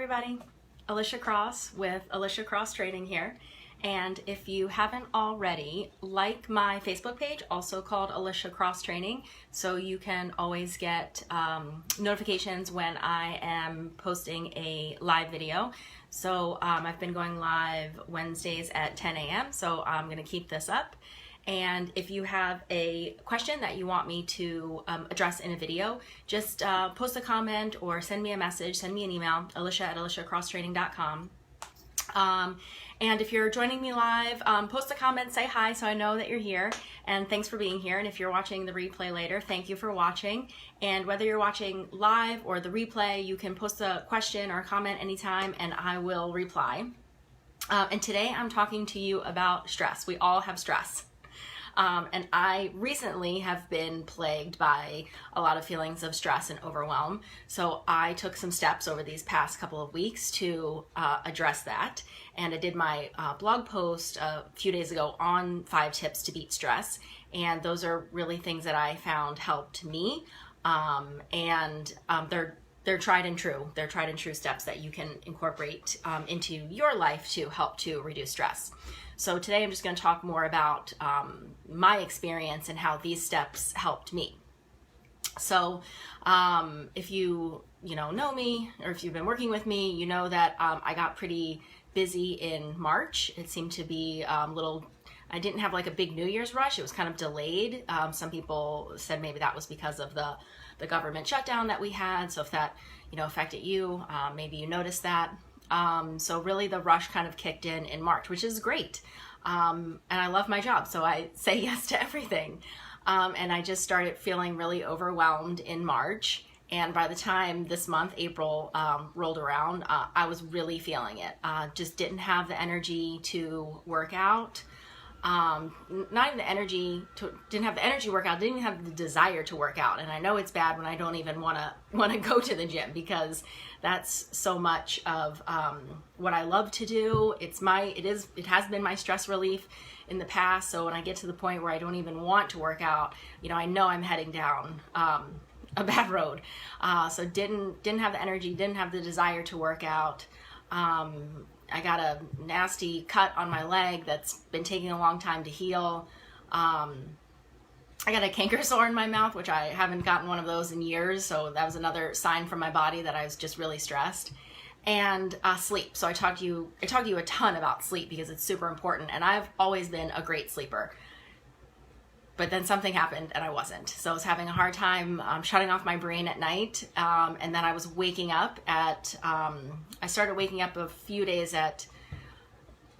everybody, Alicia Cross with Alicia Cross Training here. And if you haven't already, like my Facebook page, also called Alicia Cross Training, so you can always get notifications when I am posting a live video. So I've been going live Wednesdays at 10 a.m., so I'm going to keep this up. And if you have a question that you want me to address in a video, just post a comment or send me a message, send me an email, alicia@aliciacrosstraining.com. And if you're joining me live, post a comment, say hi so I know that you're here, and thanks for being here. And if you're watching the replay later, thank you for watching. And whether you're watching live or the replay, you can post a question or a comment anytime and I will reply. And today I'm talking to you about stress. We all have stress. And I recently have been plagued by a lot of feelings of stress and overwhelm. So I took some steps over these past couple of weeks to address that. And I did my blog post a few days ago on 5 tips to beat stress. And those are really things that I found helped me. They're tried and true. They're tried and true steps that you can incorporate into your life to help to reduce stress. So today I'm just going to talk more about my experience and how these steps helped me. So if you know me, or if you've been working with me, you know that I got pretty busy in March. It seemed to be I didn't have like a big New Year's rush. It was kind of delayed. Some people said maybe that was because of the government shutdown that we had. So if that affected you, maybe you noticed that. So really the rush kind of kicked in March, which is great. And I love my job, so I say yes to everything. And I just started feeling really overwhelmed in March. And by the time this month, April, rolled around, I was really feeling it. Just didn't have the energy to work out. Not even the energy didn't have the energy to work out, didn't even have the desire to work out. And I know it's bad when I don't even want to go to the gym, because that's so much of what I love to do. It has been my stress relief in the past. So when I get to the point where I don't even want to work out, I know I'm heading down a bad road. So didn't have the energy, didn't have the desire to work out. I got a nasty cut on my leg that's been taking a long time to heal. I got a canker sore in my mouth, which I haven't gotten one of those in years. So that was another sign from my body that I was just really stressed. And sleep. So I talked to you a ton about sleep because it's super important. And I've always been a great sleeper. But then something happened and I wasn't. So I was having a hard time shutting off my brain at night. And then I was waking up I started waking up a few days at,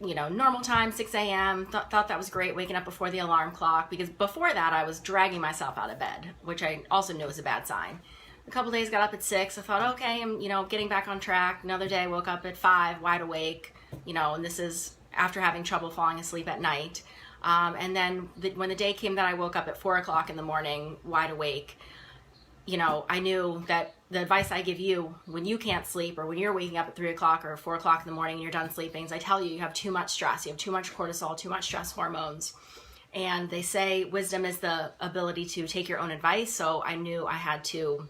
normal time, 6 a.m. Thought that was great, waking up before the alarm clock. Because before that, I was dragging myself out of bed, which I also knew was a bad sign. A couple days, got up at 6. I thought, okay, I'm, getting back on track. Another day, woke up at 5, wide awake, and this is after having trouble falling asleep at night. And then when the day came that I woke up at 4 o'clock in the morning, wide awake, I knew that the advice I give you when you can't sleep, or when you're waking up at 3 o'clock or 4 o'clock in the morning and you're done sleeping, is I tell you have too much stress, you have too much cortisol, too much stress hormones. And they say wisdom is the ability to take your own advice. So I knew I had to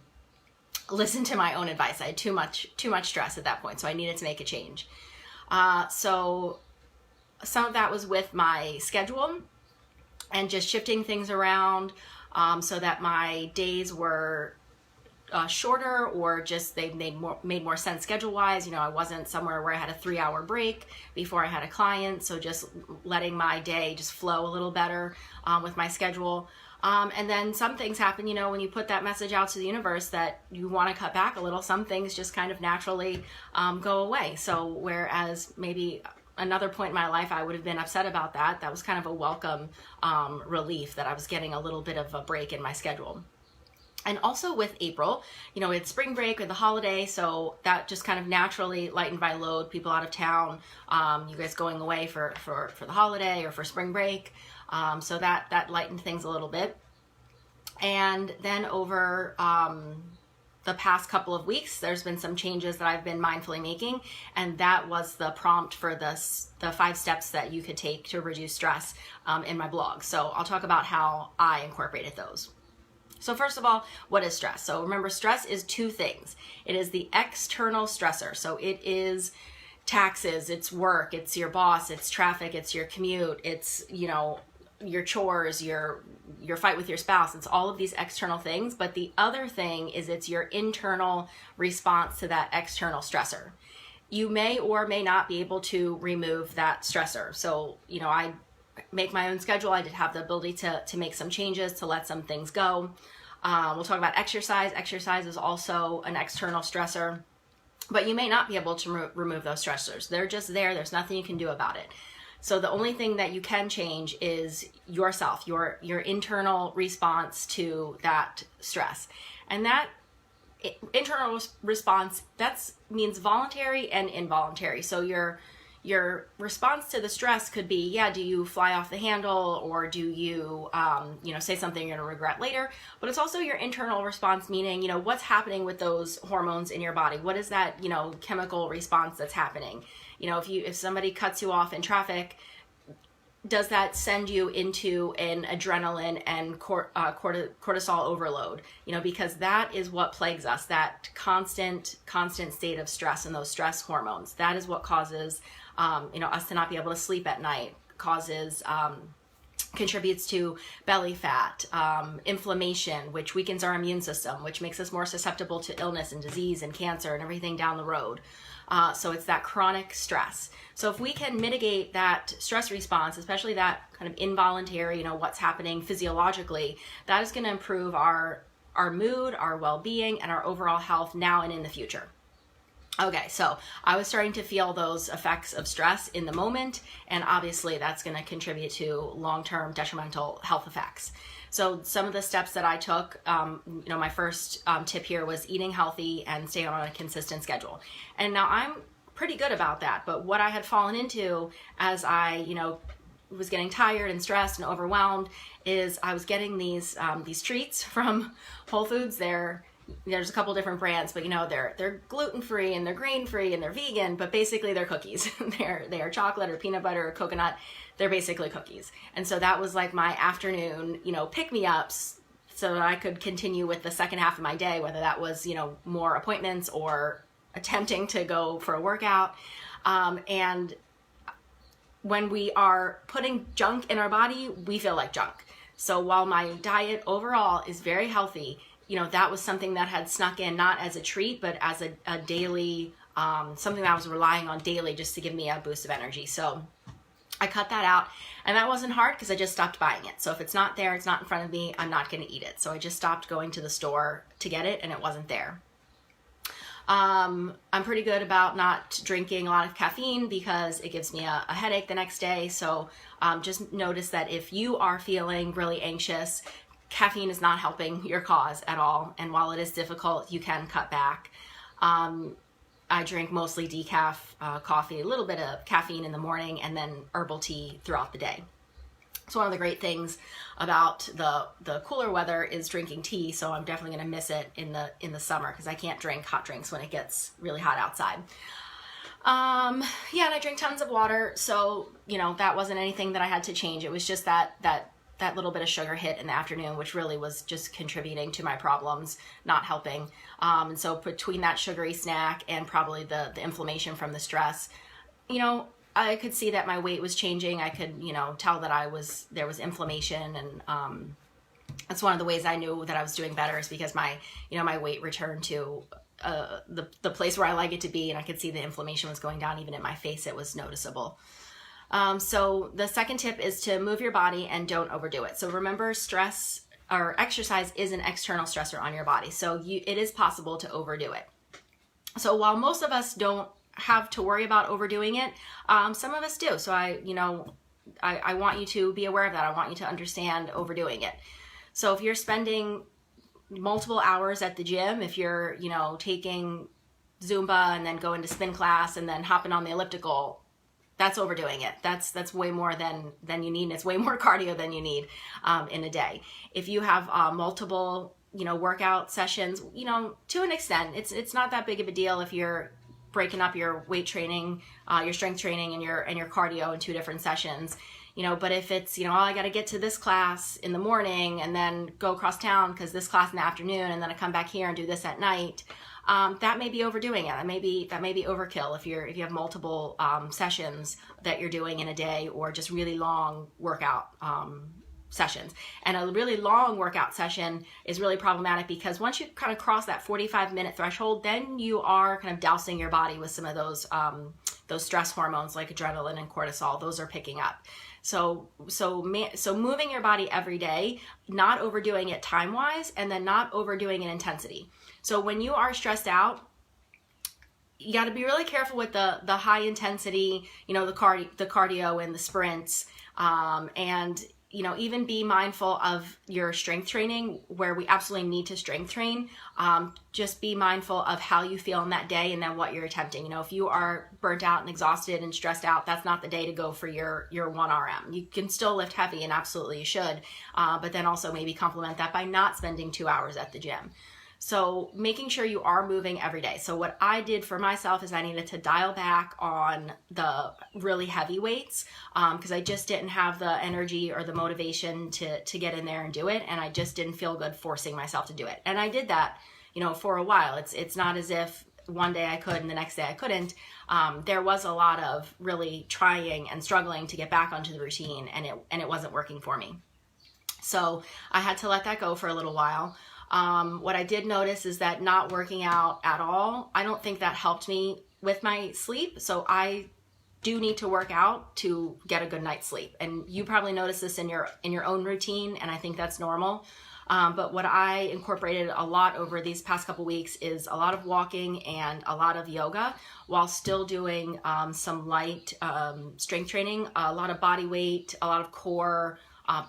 listen to my own advice. I had too much stress at that point. So I needed to make a change. So some of that was with my schedule and just shifting things around so that my days were shorter, or just they made more sense schedule-wise. I wasn't somewhere where I had a 3-hour break before I had a client, so just letting my day just flow a little better with my schedule. And then some things happen, when you put that message out to the universe that you want to cut back a little, some things just kind of naturally go away. So whereas maybe another point in my life I would have been upset about that was kind of a welcome relief that I was getting a little bit of a break in my schedule. And also with April, it's spring break or the holiday, so that just kind of naturally lightened my load. People out of town, you guys going away for the holiday or for spring break, so that lightened things a little bit. And then over the past couple of weeks, there's been some changes that I've been mindfully making, and that was the prompt for the 5 steps that you could take to reduce stress in my blog. So I'll talk about how I incorporated those. So first of all, what is stress? So remember, stress is two things. It is the external stressor. So it is taxes, it's work, it's your boss, it's traffic, it's your commute, it's, your chores, your fight with your spouse. It's all of these external things. But the other thing is it's your internal response to that external stressor. You may or may not be able to remove that stressor. So, I make my own schedule. I did have the ability to make some changes, to let some things go. We'll talk about exercise. Exercise is also an external stressor, but you may not be able to remove those stressors. They're just there. There's nothing you can do about it. So the only thing that you can change is yourself, your internal response to that stress. And that internal response, that means voluntary and involuntary. So your response to the stress could be, do you fly off the handle, or do you, say something you're going to regret later? But it's also your internal response, meaning, what's happening with those hormones in your body? What is that, chemical response that's happening? If somebody cuts you off in traffic, does that send you into an adrenaline and cortisol overload? Because that is what plagues us, that constant state of stress and those stress hormones. That is what causes us to not be able to sleep at night, contributes to belly fat, inflammation, which weakens our immune system, which makes us more susceptible to illness and disease and cancer and everything down the road. So it's that chronic stress. So if we can mitigate that stress response, especially that kind of involuntary, what's happening physiologically, that is going to improve our mood, our well-being, and our overall health now and in the future. Okay, so I was starting to feel those effects of stress in the moment, and obviously that's going to contribute to long-term detrimental health effects. So some of the steps that I took, my first tip here was eating healthy and staying on a consistent schedule. And now I'm pretty good about that, but what I had fallen into as I, was getting tired and stressed and overwhelmed is I was getting these treats from Whole Foods. There's a couple different brands, but they're gluten-free and they're grain-free and they're vegan, but basically they're cookies. They are chocolate or peanut butter or coconut. They're basically cookies. And so that was like my afternoon, pick-me-ups, so that I could continue with the second half of my day, whether that was, more appointments or attempting to go for a workout. And when we are putting junk in our body, we feel like junk. So while my diet overall is very healthy, that was something that had snuck in, not as a treat, but as a daily, something that I was relying on daily just to give me a boost of energy. So I cut that out, and that wasn't hard because I just stopped buying it. So if it's not there, it's not in front of me, I'm not going to eat it. So I just stopped going to the store to get it, and it wasn't there. I'm pretty good about not drinking a lot of caffeine because it gives me a headache the next day. So just notice that if you are feeling really anxious, caffeine is not helping your cause at all. And while it is difficult, you can cut back. I drink mostly decaf coffee, a little bit of caffeine in the morning, and then herbal tea throughout the day. So one of the great things about the cooler weather is drinking tea. So I'm definitely going to miss it in the summer because I can't drink hot drinks when it gets really hot outside. And I drink tons of water. So, that wasn't anything that I had to change. It was just that little bit of sugar hit in the afternoon, which really was just contributing to my problems, not helping. And so between that sugary snack and probably the inflammation from the stress, I could see that my weight was changing. I could, tell that there was inflammation, and that's one of the ways I knew that I was doing better is because my weight returned to the place where I like it to be, and I could see the inflammation was going down. Even in my face, it was noticeable. So the second tip is to move your body and don't overdo it. So remember, stress or exercise is an external stressor on your body. So it is possible to overdo it. So while most of us don't have to worry about overdoing it, some of us do. So I want you to be aware of that. I want you to understand overdoing it. So if you're spending multiple hours at the gym, if you're, taking Zumba and then going to spin class and then hopping on the elliptical, that's overdoing it. That's way more than you need. And it's way more cardio than you need in a day. If you have multiple, workout sessions, to an extent, it's not that big of a deal if you're breaking up your weight training, your strength training, and your cardio in 2 different sessions. But if it's, oh, I got to get to this class in the morning and then go across town because this class in the afternoon, and then I come back here and do this at night, that may be overdoing it. That may be overkill if you have multiple sessions that you're doing in a day, or just really long workout sessions. And a really long workout session is really problematic because once you kind of cross that 45-minute threshold, then you are kind of dousing your body with some of those stress hormones like adrenaline and cortisol. Those are picking up. So moving your body every day, not overdoing it time-wise, and then not overdoing in intensity. So when you are stressed out, you got to be really careful with the high intensity, the cardio and the sprints, and even be mindful of your strength training where we absolutely need to strength train. Just be mindful of how you feel in that day and then what you're attempting. If you are burnt out and exhausted and stressed out, that's not the day to go for your 1RM. You can still lift heavy, and absolutely you should, but then also maybe complement that by not spending 2 hours at the gym. So making sure you are moving every day. So what I did for myself is I needed to dial back on the really heavy weights because I just didn't have the energy or the motivation to get in there and do it. And I just didn't feel good forcing myself to do it. And I did that, for a while. It's not as if one day I could and the next day I couldn't. There was a lot of really trying and struggling to get back onto the routine, and it wasn't working for me. So I had to let that go for a little while. What I did notice is that not working out at all, I don't think that helped me with my sleep. So I do need to work out to get a good night's sleep. And you probably notice this in your own routine, and I think that's normal. But what I incorporated a lot over these past couple weeks is a lot of walking and a lot of yoga while still doing some light strength training, a lot of body weight, a lot of core,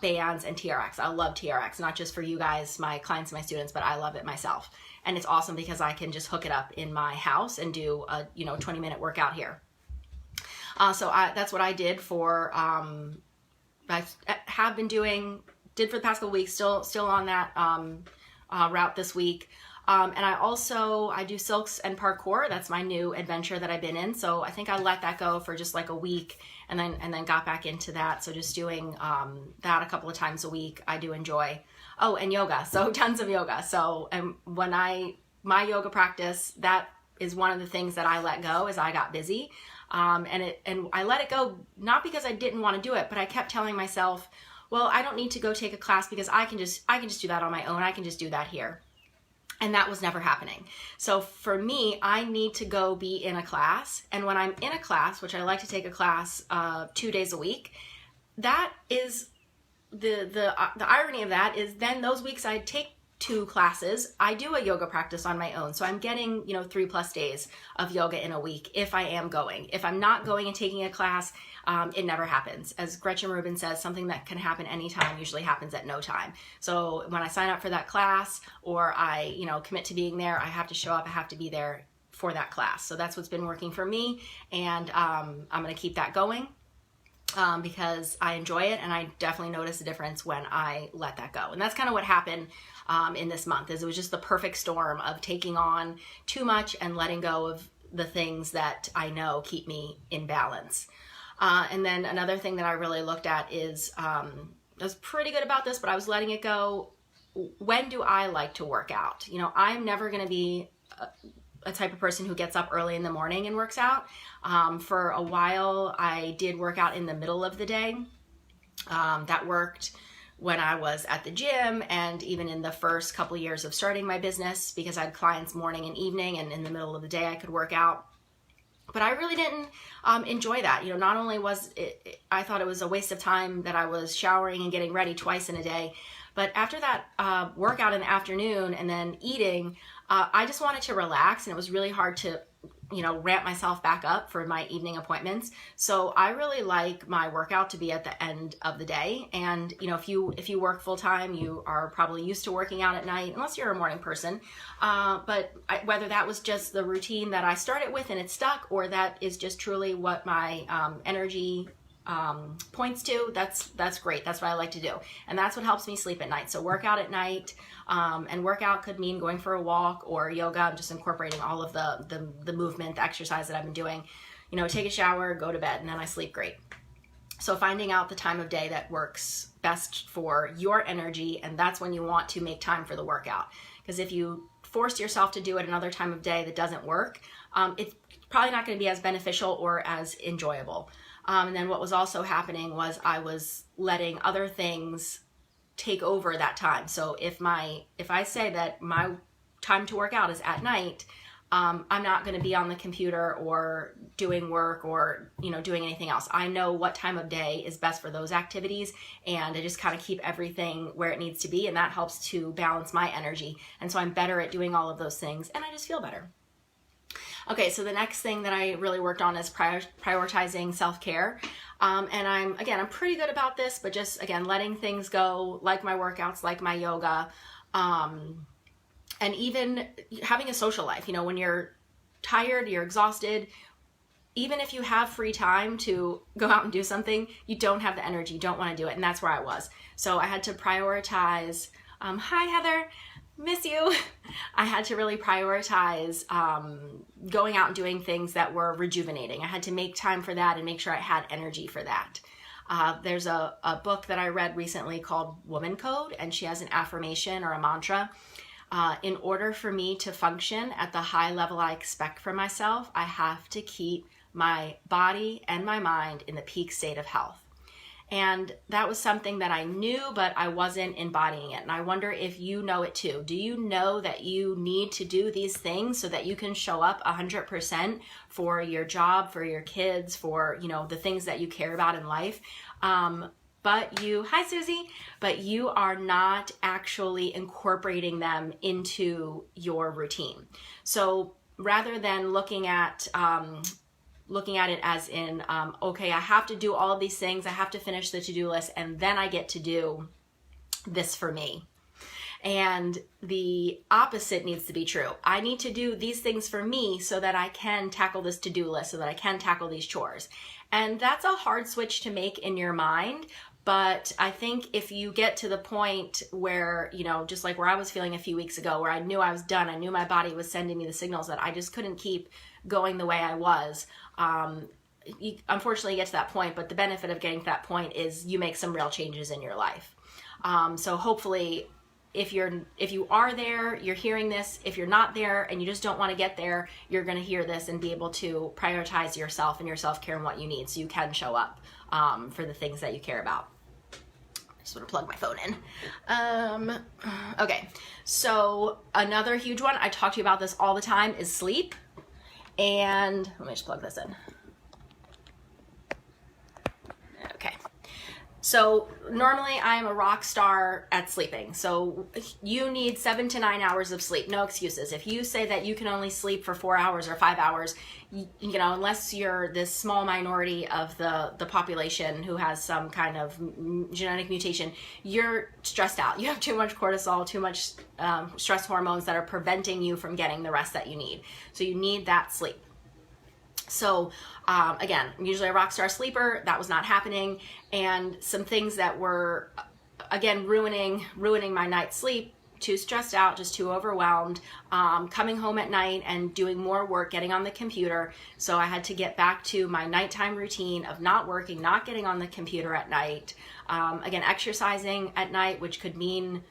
bands, and TRX. I love TRX, not just for you guys, my clients and my students, but I love it myself. And it's awesome because I can just hook it up in my house and do a 20-minute workout here. So that's what I did for, I have been did for the past couple weeks, still on that route this week. And I do silks and parkour. That's my new adventure that I've been in. So I think I let that go for just like a week and then got back into that. So just doing that a couple of times a week, I do enjoy. Oh, and yoga. So tons of yoga. So when my yoga practice, that is one of the things that I let go as I got busy. And I let it go, not because I didn't want to do it, but I kept telling myself, well, I don't need to go take a class because I can just do that on my own. I can just do that here. And that was never happening. So for me, I need to go be in a class. And when I'm in a class, which I like to take a class 2 days a week, that is the irony of that is then those weeks I take 2 classes, I do a yoga practice on my own. So I'm getting, 3+ days of yoga in a week if I am going. If I'm not going and taking a class, it never happens. As Gretchen Rubin says, something that can happen anytime usually happens at no time. So when I sign up for that class or I, commit to being there, I have to show up, I have to be there for that class. So that's what's been working for me. And I'm going to keep that going because I enjoy it. And I definitely notice a difference when I let that go. And that's kind of what happened in this month is it was just the perfect storm of taking on too much and letting go of the things that I know keep me in balance. And then another thing that I really looked at is, I was pretty good about this, but I was letting it go. When do I like to work out? I'm never going to be a type of person who gets up early in the morning and works out. For a while, I did work out in the middle of the day. That worked when I was at the gym and even in the first couple years of starting my business because I had clients morning and evening, and in the middle of the day I could work out. But I really didn't enjoy that. Not only was it, I thought it was a waste of time that I was showering and getting ready twice in a day, but after that workout in the afternoon and then eating, I just wanted to relax, and it was really hard to ramp myself back up for my evening appointments. So I really like my workout to be at the end of the day. And, if you work full time, you are probably used to working out at night, unless you're a morning person. But whether that was just the routine that I started with and it stuck, or that is just truly what my energy points to, that's great. That's what I like to do. And that's what helps me sleep at night. So workout at night, and workout could mean going for a walk or yoga. I'm just incorporating all of the movement, the exercise that I've been doing, take a shower, go to bed, and then I sleep great. So finding out the time of day that works best for your energy, and that's when you want to make time for the workout. Because if you force yourself to do it another time of day that doesn't work, it's probably not going to be as beneficial or as enjoyable. And then what was also happening was I was letting other things take over that time. So if I say that my time to work out is at night, I'm not going to be on the computer or doing work or, doing anything else. I know what time of day is best for those activities, and I just kind of keep everything where it needs to be, and that helps to balance my energy. And so I'm better at doing all of those things, and I just feel better. Okay, so the next thing that I really worked on is prioritizing self-care. And I'm pretty good about this, but just, again, letting things go, like my workouts, like my yoga, and even having a social life. When you're tired, you're exhausted, even if you have free time to go out and do something, you don't have the energy, you don't want to do it. And that's where I was. So I had to prioritize, hi Heather, miss you. I had to really prioritize going out and doing things that were rejuvenating. I had to make time for that and make sure I had energy for that. There's a book that I read recently called Woman Code, and she has an affirmation or a mantra. In order for me to function at the high level I expect from myself, I have to keep my body and my mind in the peak state of health. And that was something that I knew, but I wasn't embodying it. And I wonder if you know it too. Do you know that you need to do these things so that you can show up 100% for your job, for your kids, for, the things that you care about in life? But hi Susie, but you are not actually incorporating them into your routine. So rather than looking at it as in, okay, I have to do all of these things, I have to finish the to-do list, and then I get to do this for me. And the opposite needs to be true. I need to do these things for me so that I can tackle this to-do list, so that I can tackle these chores. And that's a hard switch to make in your mind. But I think if you get to the point where, just like where I was feeling a few weeks ago, where I knew I was done, I knew my body was sending me the signals that I just couldn't keep going the way I was. You unfortunately get to that point, but the benefit of getting to that point is you make some real changes in your life. So hopefully if you are there, you're hearing this. If you're not there and you just don't want to get there, you're going to hear this and be able to prioritize yourself and your self-care and what you need so you can show up for the things that you care about. I just want to plug my phone in. Okay, so another huge one, I talk to you about this all the time, is sleep. And let me just plug this in. Okay. So normally I'm a rock star at sleeping. So you need 7 to 9 hours of sleep. No excuses. If you say that you can only sleep for 4 hours or 5 hours, unless you're this small minority of the population who has some kind of genetic mutation, you're stressed out. You have too much cortisol, too much stress hormones that are preventing you from getting the rest that you need. So you need that sleep. So again, I'm usually a rock star sleeper. That was not happening. And some things that were, again, ruining my night's sleep: too stressed out, just too overwhelmed, coming home at night and doing more work, getting on the computer. So I had to get back to my nighttime routine of not working, not getting on the computer at night. Again, exercising at night, which could mean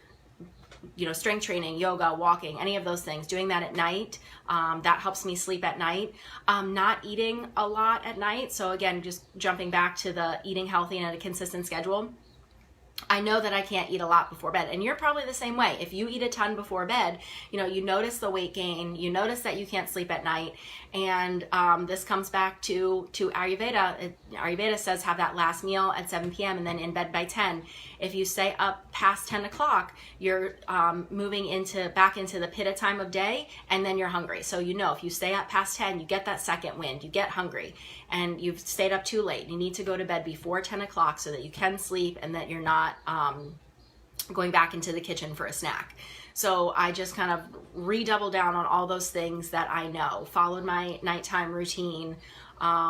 strength training, yoga, walking, any of those things, doing that at night. That helps me sleep at night. Not eating a lot at night. So again, just jumping back to the eating healthy and at a consistent schedule. I know that I can't eat a lot before bed, and you're probably the same way. If you eat a ton before bed, you notice the weight gain, you notice that you can't sleep at night, and this comes back to Ayurveda. Ayurveda says have that last meal at 7 p.m. and then in bed by 10. If you stay up past 10 o'clock, you're moving back into the pitta time of day, and then you're hungry. So if you stay up past 10, you get that second wind, you get hungry, and you've stayed up too late. You need to go to bed before 10 o'clock so that you can sleep and that you're not going back into the kitchen for a snack. So I just kind of redoubled down on all those things that I know. Followed my nighttime routine,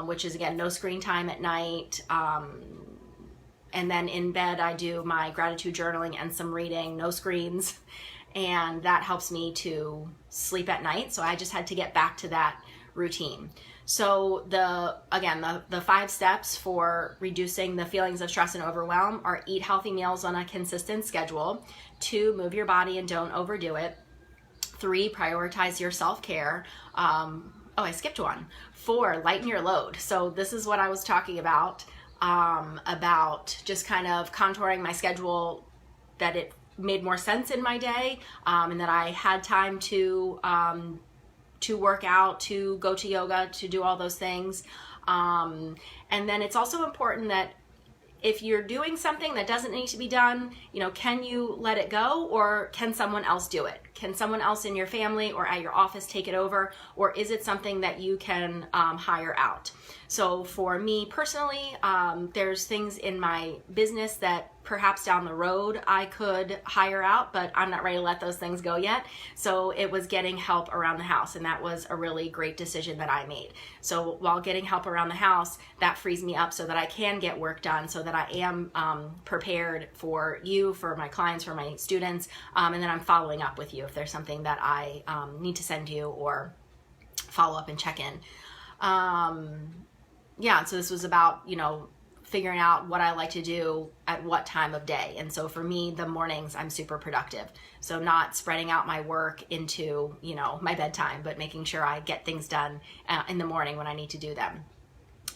which is, again, no screen time at night. And then in bed, I do my gratitude journaling and some reading, no screens. And that helps me to sleep at night. So I just had to get back to that routine. So the 5 steps for reducing the feelings of stress and overwhelm are: eat healthy meals on a consistent schedule. 2, move your body and don't overdo it. 3, prioritize your self-care. I skipped one. 4, lighten your load. So this is what I was talking about just kind of contouring my schedule, that it made more sense in my day, and that I had time to work out, to go to yoga, to do all those things. And then it's also important that if you're doing something that doesn't need to be done, can you let it go, or can someone else do it? Can someone else in your family or at your office take it over, or is it something that you can hire out? So for me personally, there's things in my business that perhaps down the road I could hire out, but I'm not ready to let those things go yet. So it was getting help around the house, and that was a really great decision that I made. So while getting help around the house, that frees me up so that I can get work done, so that I am prepared for you, for my clients, for my students, and then I'm following up with you if there's something that I need to send you or follow up and check in. So this was about, figuring out what I like to do at what time of day. And so for me, the mornings, I'm super productive. So not spreading out my work into, my bedtime, but making sure I get things done in the morning when I need to do them.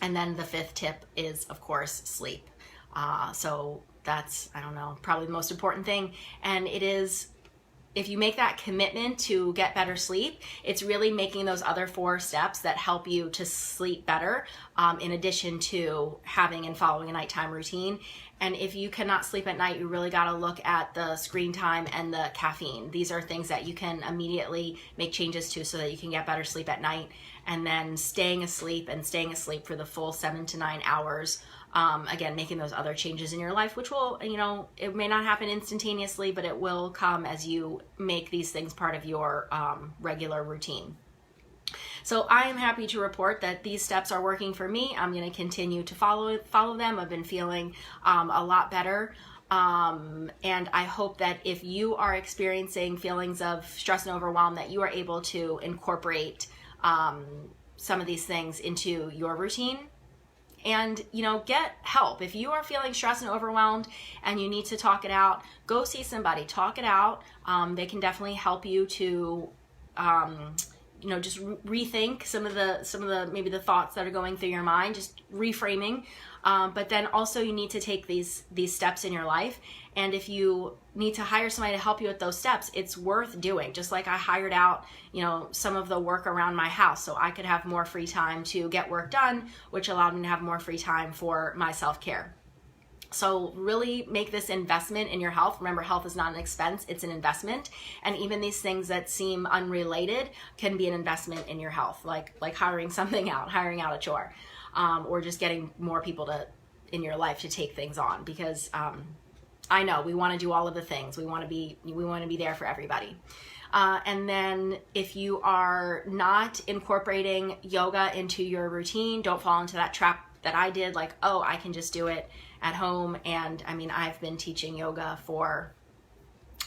And then the 5th tip is, of course, sleep. So that's, probably the most important thing. And it is, if you make that commitment to get better sleep, it's really making those other 4 steps that help you to sleep better, in addition to having and following a nighttime routine. And if you cannot sleep at night, you really got to look at the screen time and the caffeine. These are things that you can immediately make changes to so that you can get better sleep at night. And then staying asleep for the full 7 to 9 hours. Again, making those other changes in your life, which will, it may not happen instantaneously, but it will come as you make these things part of your regular routine. So I am happy to report that these steps are working for me. I'm going to continue to follow them. I've been feeling a lot better. And I hope that if you are experiencing feelings of stress and overwhelm, that you are able to incorporate some of these things into your routine. And, get help. If you are feeling stressed and overwhelmed and you need to talk it out, go see somebody, talk it out. They can definitely help you to, just rethink some of the maybe the thoughts that are going through your mind, just reframing. But then also you need to take these steps in your life. And if you need to hire somebody to help you with those steps, it's worth doing. Just like I hired out, some of the work around my house so I could have more free time to get work done, which allowed me to have more free time for my self-care. So really make this investment in your health. Remember, health is not an expense, it's an investment. And even these things that seem unrelated can be an investment in your health, like hiring something out, hiring out a chore, or just getting more people in your life to take things on. Because I know we want to do all of the things. We want to be there for everybody. And then if you are not incorporating yoga into your routine, don't fall into that trap that I did, like, oh, I can just do it at home. And I've been teaching yoga for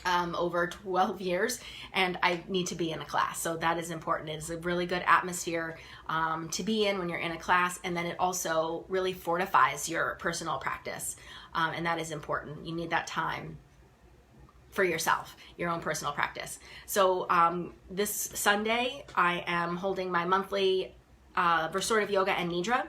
over 12 years, and I need to be in a class. So that is important. It is a really good atmosphere to be in when you're in a class, and then it also really fortifies your personal practice, and that is important. You need that time for yourself, your own personal practice. So this Sunday, I am holding my monthly restorative yoga and nidra.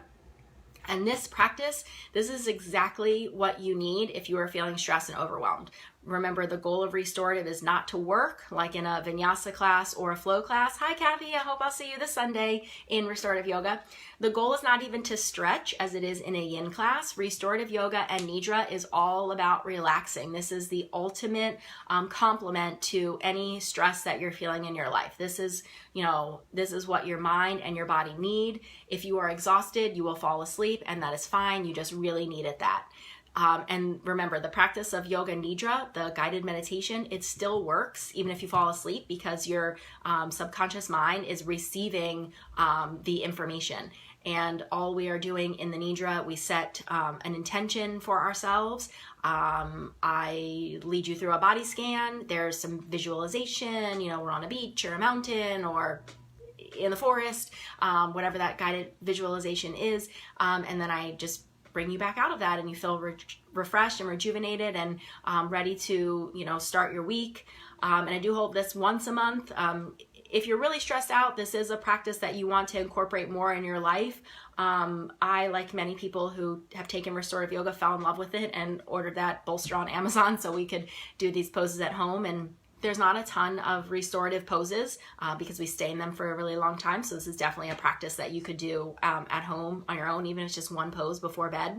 And this practice, this is exactly what you need if you are feeling stressed and overwhelmed. Remember, the goal of restorative is not to work like in a vinyasa class or a flow class. Hi, Kathy. I hope I'll see you this Sunday in restorative yoga. The goal is not even to stretch as it is in a yin class. Restorative yoga and nidra is all about relaxing. This is the ultimate complement to any stress that you're feeling in your life. This is what your mind and your body need. If you are exhausted, you will fall asleep, and that is fine. You just really needed that. And remember, the practice of yoga nidra, the guided meditation, it still works even if you fall asleep, because your subconscious mind is receiving the information. And all we are doing in the nidra, we set an intention for ourselves. I lead you through a body scan. There's some visualization, we're on a beach or a mountain or in the forest, whatever that guided visualization is, and then I just bring you back out of that, and you feel refreshed and rejuvenated and ready to, start your week. And I do hold this once a month. If you're really stressed out, this is a practice that you want to incorporate more in your life. I, like many people who have taken restorative yoga, fell in love with it and ordered that bolster on Amazon so we could do these poses at home. And there's not a ton of restorative poses because we stay in them for a really long time. So this is definitely a practice that you could do at home on your own, even if it's just one pose before bed.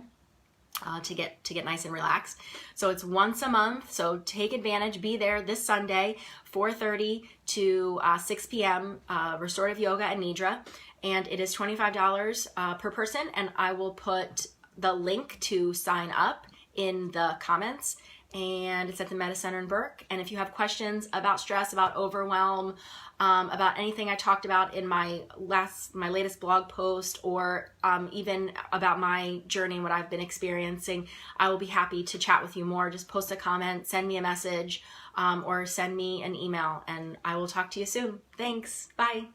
To get nice and relaxed. So it's once a month, so take advantage. Be there this Sunday, 4:30 to 6 p.m. Restorative yoga and nidra, and it is $25 per person, and I will put the link to sign up in the comments, and it's at the Meta Center in Burke. And if you have questions about stress, about overwhelm, about anything I talked about in my latest blog post, or even about my journey and what I've been experiencing, I will be happy to chat with you more. Just post a comment, send me a message, or send me an email, and I will talk to you soon. Thanks. Bye.